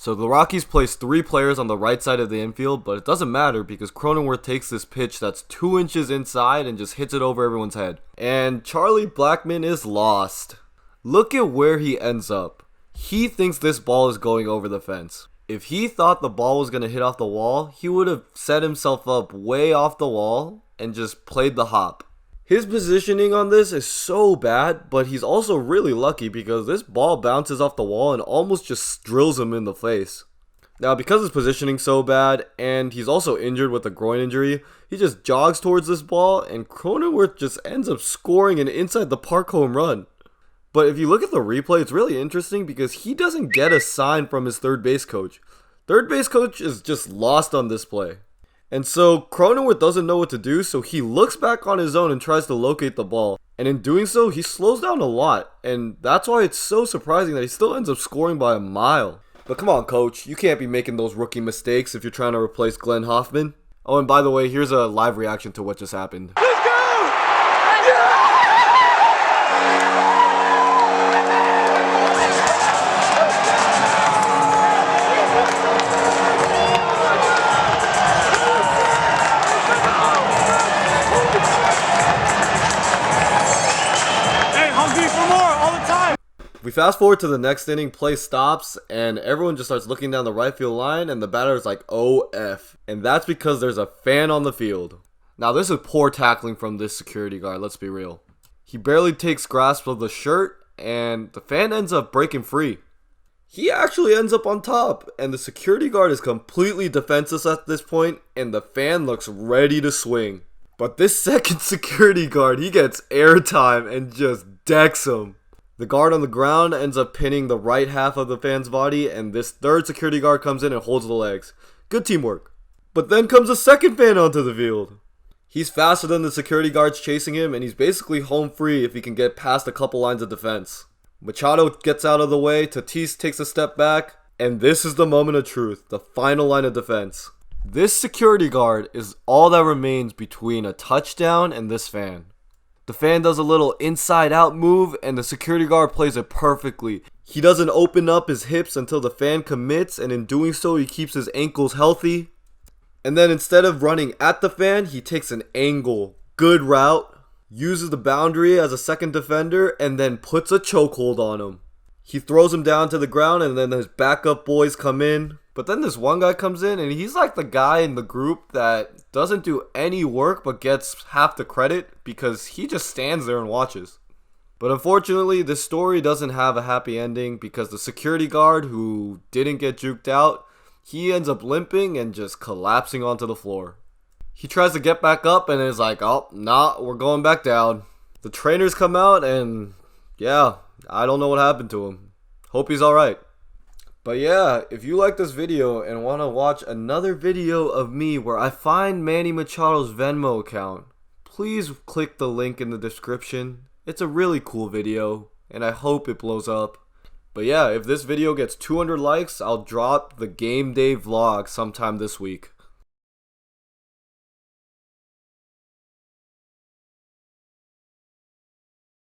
So the Rockies place 3 players on the right side of the infield, but it doesn't matter because Cronenworth takes this pitch that's 2 inches inside and just hits it over everyone's head. And Charlie Blackmon is lost. Look at where he ends up. He thinks this ball is going over the fence. If he thought the ball was going to hit off the wall, he would have set himself up way off the wall and just played the hop. His positioning on this is so bad, but he's also really lucky because this ball bounces off the wall and almost just drills him in the face. Now, because his positioning's so bad and he's also injured with a groin injury, he just jogs towards this ball and Cronenworth just ends up scoring an inside the park home run. But if you look at the replay, it's really interesting because he doesn't get a sign from his third base coach. Third base coach is just lost on this play. And so Cronenworth doesn't know what to do, so he looks back on his own and tries to locate the ball. And in doing so, he slows down a lot. And that's why it's so surprising that he still ends up scoring by a mile. But come on, coach. You can't be making those rookie mistakes if you're trying to replace Glenn Hoffman. Oh, and by the way, here's a live reaction to what just happened. Let's go! We fast forward to the next inning, play stops, and everyone just starts looking down the right field line, and the batter is like, oh F. And that's because there's a fan on the field. Now this is poor tackling from this security guard, let's be real. He barely takes grasp of the shirt, and the fan ends up breaking free. He actually ends up on top, and the security guard is completely defenseless at this point, and the fan looks ready to swing. But this second security guard, he gets airtime and just decks him. The guard on the ground ends up pinning the right half of the fan's body, and this third security guard comes in and holds the legs. Good teamwork. But then comes a second fan onto the field. He's faster than the security guards chasing him, and he's basically home free if he can get past a couple lines of defense. Machado gets out of the way, Tatis takes a step back, and this is the moment of truth, the final line of defense. This security guard is all that remains between a touchdown and this fan. The fan does a little inside out move and the security guard plays it perfectly. He doesn't open up his hips until the fan commits, and in doing so he keeps his ankles healthy. And then instead of running at the fan, he takes an angle, good route, uses the boundary as a second defender, and then puts a chokehold on him. He throws him down to the ground and then his backup boys come in. But then this one guy comes in and he's like the guy in the group that doesn't do any work but gets half the credit because he just stands there and watches. But unfortunately, this story doesn't have a happy ending because the security guard who didn't get juked out, he ends up limping and just collapsing onto the floor. He tries to get back up and is like, oh, nah, we're going back down. The trainers come out and yeah, I don't know what happened to him. Hope he's alright. But yeah, if you like this video and want to watch another video of me where I find Manny Machado's Venmo account, please click the link in the description. It's a really cool video, and I hope it blows up. But yeah, if this video gets 200 likes, I'll drop the game day vlog sometime this week.